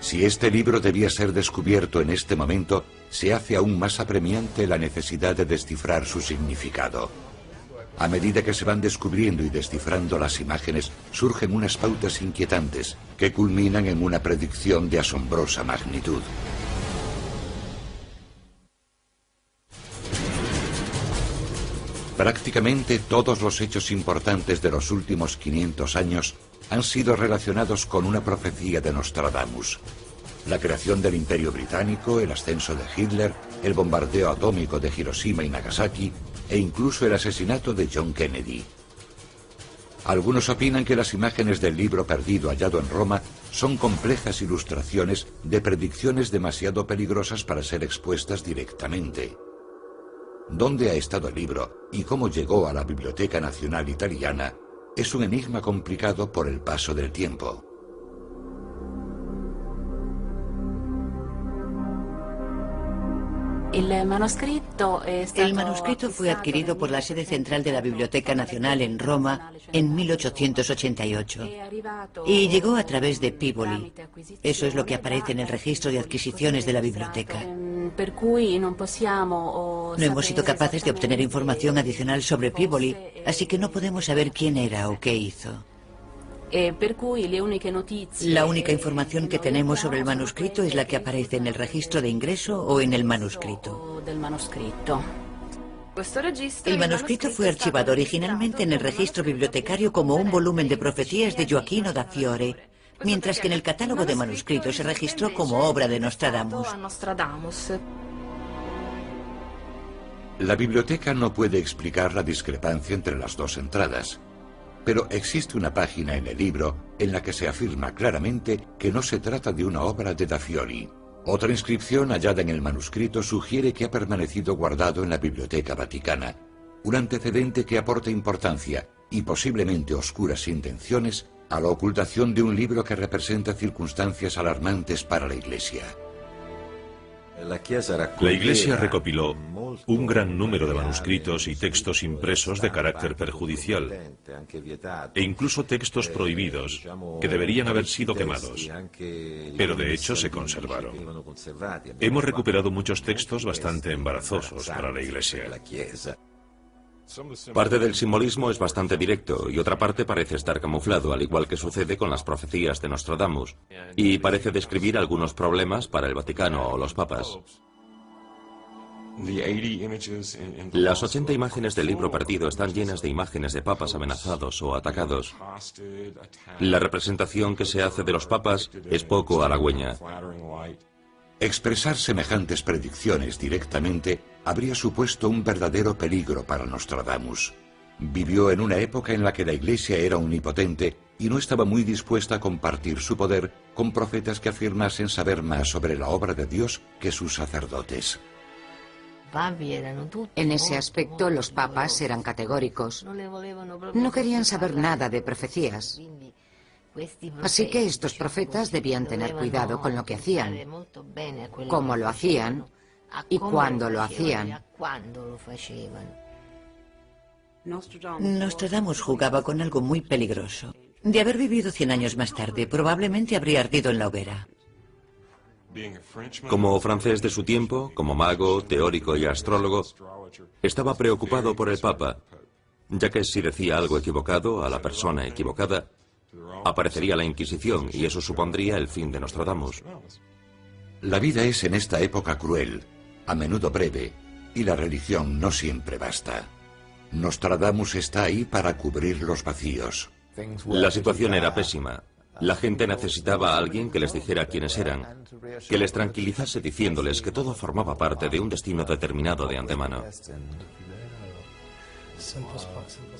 Si este libro debía ser descubierto en este momento, se hace aún más apremiante la necesidad de descifrar su significado. A medida que se van descubriendo y descifrando las imágenes, surgen unas pautas inquietantes que culminan en una predicción de asombrosa magnitud. Prácticamente todos los hechos importantes de los últimos 500 años han sido relacionados con una profecía de Nostradamus. La creación del Imperio Británico, el ascenso de Hitler, el bombardeo atómico de Hiroshima y Nagasaki e incluso el asesinato de John Kennedy. Algunos opinan que las imágenes del libro perdido hallado en Roma son complejas ilustraciones de predicciones demasiado peligrosas para ser expuestas directamente. ¿Dónde ha estado el libro y cómo llegó a la Biblioteca Nacional Italiana? Es un enigma complicado por el paso del tiempo. El manuscrito fue adquirido por la sede central de la Biblioteca Nacional en Roma en 1888 y llegó a través de Peabody. Eso es lo que aparece en el registro de adquisiciones de la biblioteca. No hemos sido capaces de obtener información adicional sobre Peabody, así que no podemos saber quién era o qué hizo. La única información que tenemos sobre el manuscrito es la que aparece en el registro de ingreso o en el manuscrito. El manuscrito fue archivado originalmente en el registro bibliotecario como un volumen de profecías de Gioacchino da Fiore, mientras que en el catálogo de manuscritos se registró como obra de Nostradamus. La biblioteca no puede explicar la discrepancia entre las dos entradas. Pero existe una página en el libro en la que se afirma claramente que no se trata de una obra de da Fiore. Otra inscripción hallada en el manuscrito sugiere que ha permanecido guardado en la Biblioteca Vaticana, un antecedente que aporta importancia y posiblemente oscuras intenciones a la ocultación de un libro que representa circunstancias alarmantes para la Iglesia. La Iglesia recopiló un gran número de manuscritos y textos impresos de carácter perjudicial, e incluso textos prohibidos que deberían haber sido quemados, pero de hecho se conservaron. Hemos recuperado muchos textos bastante embarazosos para la Iglesia. Parte del simbolismo es bastante directo y otra parte parece estar camuflado, al igual que sucede con las profecías de Nostradamus, y parece describir algunos problemas para el Vaticano o los papas. Las 80 imágenes del libro perdido están llenas de imágenes de papas amenazados o atacados. La representación que se hace de los papas es poco halagüeña. Expresar semejantes predicciones directamente habría supuesto un verdadero peligro para Nostradamus. Vivió en una época en la que la Iglesia era omnipotente y no estaba muy dispuesta a compartir su poder con profetas que afirmasen saber más sobre la obra de Dios que sus sacerdotes. En ese aspecto, los papas eran categóricos. No querían saber nada de profecías. Así que estos profetas debían tener cuidado con lo que hacían, cómo lo hacían y cuándo lo hacían. Nostradamus jugaba con algo muy peligroso. De haber vivido 100 años más tarde, probablemente habría ardido en la hoguera. Como francés de su tiempo, como mago, teórico y astrólogo, estaba preocupado por el Papa, ya que si decía algo equivocado a la persona equivocada, aparecería la Inquisición y eso supondría el fin de Nostradamus. La vida es en esta época cruel, a menudo breve, y la religión no siempre basta. Nostradamus está ahí para cubrir los vacíos. La situación era pésima. La gente necesitaba a alguien que les dijera quiénes eran, que les tranquilizase diciéndoles que todo formaba parte de un destino determinado de antemano.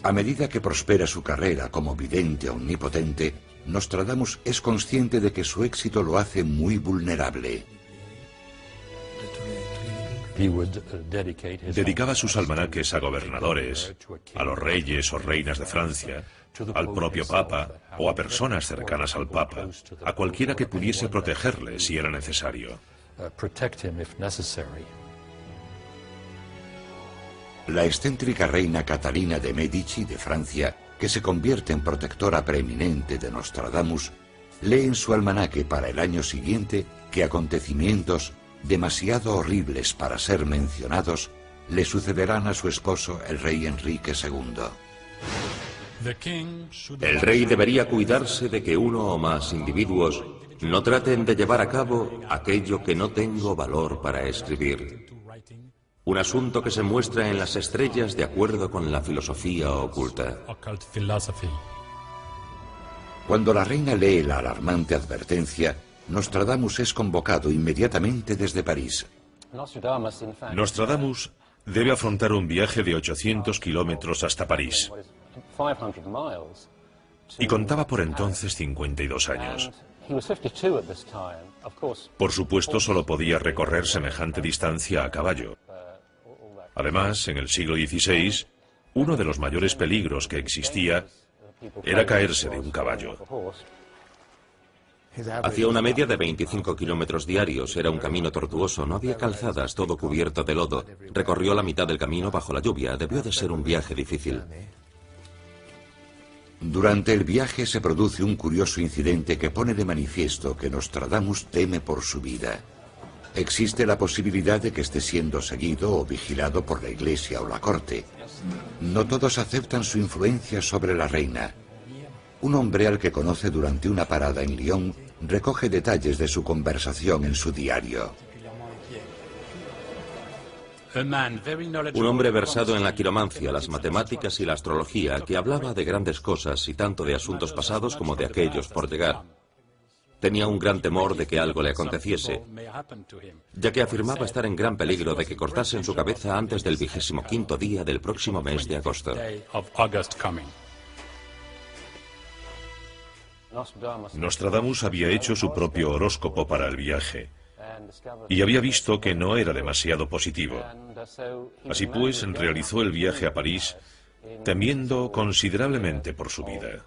A medida que prospera su carrera como vidente omnipotente, Nostradamus es consciente de que su éxito lo hace muy vulnerable. Dedicaba sus almanaques a gobernadores, a los reyes o reinas de Francia, al propio Papa o a personas cercanas al Papa, a cualquiera que pudiese protegerle si era necesario. La excéntrica reina Catalina de Medici de Francia, que se convierte en protectora preeminente de Nostradamus, lee en su almanaque para el año siguiente que acontecimientos demasiado horribles para ser mencionados le sucederán a su esposo, el rey Enrique II. El rey debería cuidarse de que uno o más individuos no traten de llevar a cabo aquello que no tengo valor para escribir. Un asunto que se muestra en las estrellas de acuerdo con la filosofía oculta. Cuando la reina lee la alarmante advertencia, Nostradamus es convocado inmediatamente desde París. Nostradamus debe afrontar un viaje de 800 kilómetros hasta París. Y contaba por entonces 52 años. Por supuesto, solo podía recorrer semejante distancia a caballo. Además, en el siglo XVI, uno de los mayores peligros que existía era caerse de un caballo. Hacía una media de 25 kilómetros diarios, era un camino tortuoso, no había calzadas, todo cubierto de lodo. Recorrió la mitad del camino bajo la lluvia, debió de ser un viaje difícil. Durante el viaje se produce un curioso incidente que pone de manifiesto que Nostradamus teme por su vida. Existe la posibilidad de que esté siendo seguido o vigilado por la iglesia o la corte. No todos aceptan su influencia sobre la reina. Un hombre al que conoce durante una parada en Lyon recoge detalles de su conversación en su diario. Un hombre versado en la quiromancia, las matemáticas y la astrología, que hablaba de grandes cosas y tanto de asuntos pasados como de aquellos por llegar. Tenía un gran temor de que algo le aconteciese, ya que afirmaba estar en gran peligro de que cortasen su cabeza antes del 25º día del próximo mes de agosto. Nostradamus había hecho su propio horóscopo para el viaje y había visto que no era demasiado positivo. Así pues, realizó el viaje a París temiendo considerablemente por su vida.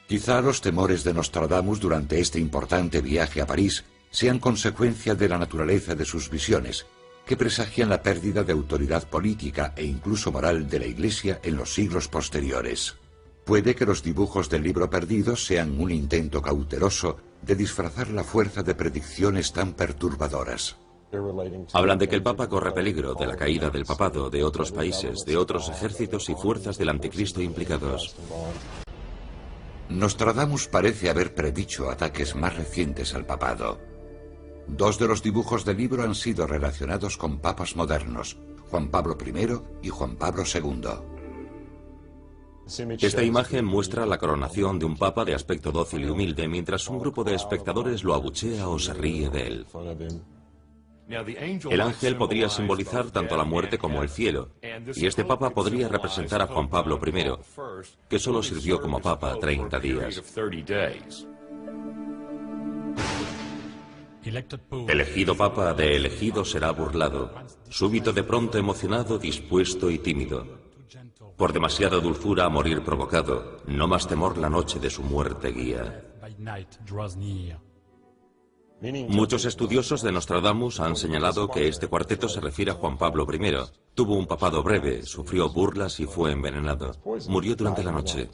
Quizá los temores de Nostradamus durante este importante viaje a París sean consecuencia de la naturaleza de sus visiones, que presagian la pérdida de autoridad política e incluso moral de la Iglesia en los siglos posteriores. Puede que los dibujos del libro perdido sean un intento cauteloso de disfrazar la fuerza de predicciones tan perturbadoras. Hablan de que el Papa corre peligro, de la caída del papado, de otros países, de otros ejércitos y fuerzas del anticristo implicados. Nostradamus parece haber predicho ataques más recientes al papado. Dos de los dibujos del libro han sido relacionados con papas modernos, Juan Pablo I y Juan Pablo II. Esta imagen muestra la coronación de un papa de aspecto dócil y humilde, mientras un grupo de espectadores lo abuchea o se ríe de él. El ángel podría simbolizar tanto la muerte como el cielo, y este papa podría representar a Juan Pablo I, que solo sirvió como papa 30 días. Elegido papa, de elegido será burlado, súbito de pronto emocionado, dispuesto y tímido. Por demasiada dulzura a morir provocado, no más temor la noche de su muerte guía. Muchos estudiosos de Nostradamus han señalado que este cuarteto se refiere a Juan Pablo I. Tuvo un papado breve, sufrió burlas y fue envenenado. Murió durante la noche.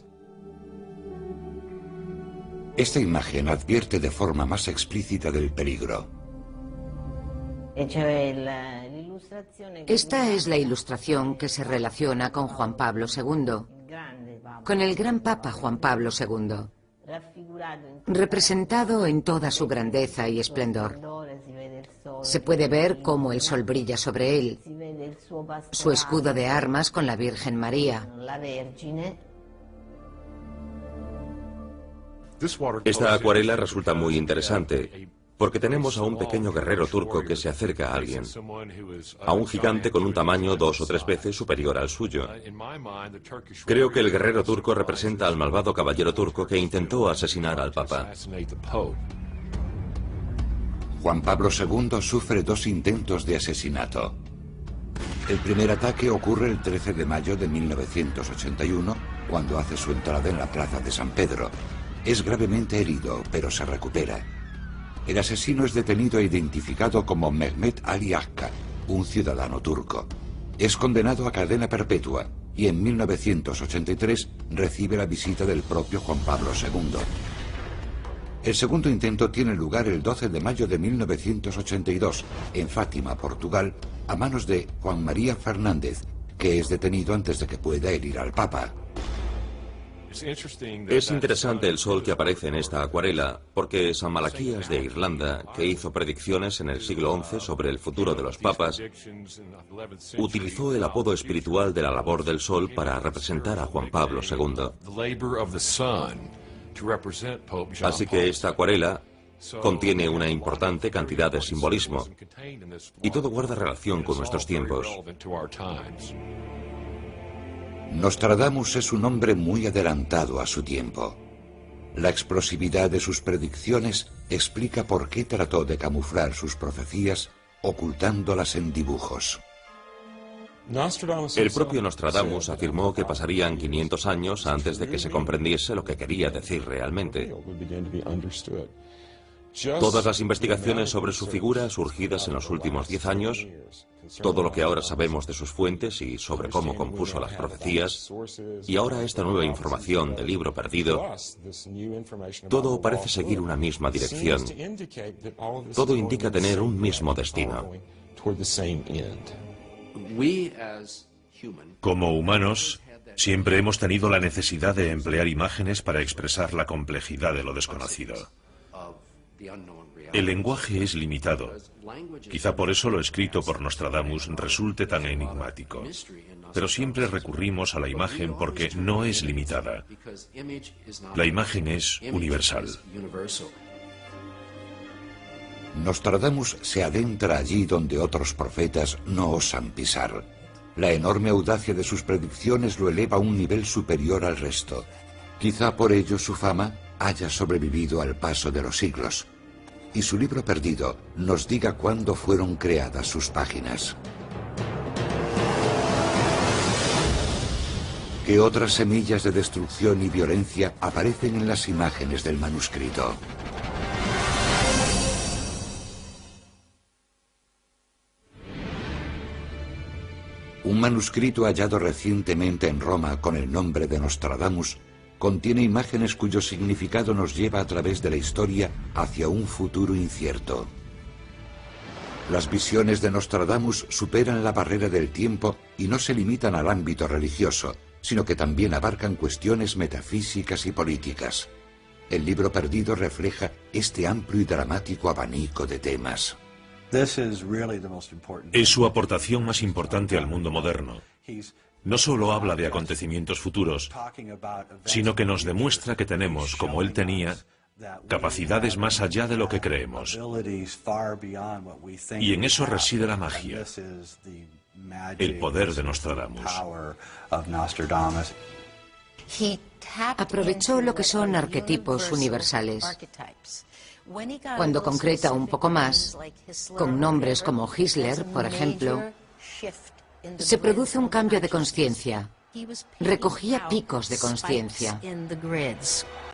Esta imagen advierte de forma más explícita del peligro. Esta es la ilustración que se relaciona con Juan Pablo II, con el gran Papa Juan Pablo II, representado en toda su grandeza y esplendor. Se puede ver cómo el sol brilla sobre él, su escudo de armas con la Virgen María. Esta acuarela resulta muy interesante, porque tenemos a un pequeño guerrero turco que se acerca a alguien, a un gigante con un tamaño 2 o 3 veces superior al suyo. Creo que el guerrero turco representa al malvado caballero turco que intentó asesinar al Papa. Juan Pablo II sufre 2 intentos de asesinato. El primer ataque ocurre el 13 de mayo de 1981, cuando hace su entrada en la plaza de San Pedro. Es gravemente herido, pero se recupera. El asesino es detenido e identificado como Mehmet Ali Akka, un ciudadano turco. Es condenado a cadena perpetua y en 1983 recibe la visita del propio Juan Pablo II. El segundo intento tiene lugar el 12 de mayo de 1982, en Fátima, Portugal, a manos de Juan María Fernández, que es detenido antes de que pueda herir al Papa. Es interesante el sol que aparece en esta acuarela, porque San Malaquías de Irlanda, que hizo predicciones en el siglo XI sobre el futuro de los papas, utilizó el apodo espiritual de la labor del sol para representar a Juan Pablo II. Así que esta acuarela contiene una importante cantidad de simbolismo, y todo guarda relación con nuestros tiempos. Nostradamus es un hombre muy adelantado a su tiempo. La explosividad de sus predicciones explica por qué trató de camuflar sus profecías ocultándolas en dibujos. El propio Nostradamus afirmó que pasarían 500 años antes de que se comprendiese lo que quería decir realmente. Todas las investigaciones sobre su figura surgidas en los últimos 10 años, todo lo que ahora sabemos de sus fuentes y sobre cómo compuso las profecías, y ahora esta nueva información del libro perdido, todo parece seguir una misma dirección. Todo indica tener un mismo destino. Como humanos, siempre hemos tenido la necesidad de emplear imágenes para expresar la complejidad de lo desconocido. El lenguaje es limitado. Quizá por eso lo escrito por Nostradamus resulte tan enigmático. Pero siempre recurrimos a la imagen porque no es limitada. La imagen es universal. Nostradamus se adentra allí donde otros profetas no osan pisar. La enorme audacia de sus predicciones lo eleva a un nivel superior al resto. Quizá por ello su fama haya sobrevivido al paso de los siglos. Y su libro perdido nos diga cuándo fueron creadas sus páginas. ¿Qué otras semillas de destrucción y violencia aparecen en las imágenes del manuscrito? Un manuscrito hallado recientemente en Roma con el nombre de Nostradamus contiene imágenes cuyo significado nos lleva a través de la historia hacia un futuro incierto. Las visiones de Nostradamus superan la barrera del tiempo y no se limitan al ámbito religioso, sino que también abarcan cuestiones metafísicas y políticas. El libro perdido refleja este amplio y dramático abanico de temas. Es su aportación más importante al mundo moderno. No solo habla de acontecimientos futuros, sino que nos demuestra que tenemos, como él tenía, capacidades más allá de lo que creemos. Y en eso reside la magia, el poder de Nostradamus. Aprovechó lo que son arquetipos universales. Cuando concreta un poco más, con nombres como Hitler, por ejemplo, se produce un cambio de consciencia. Recogía picos de consciencia.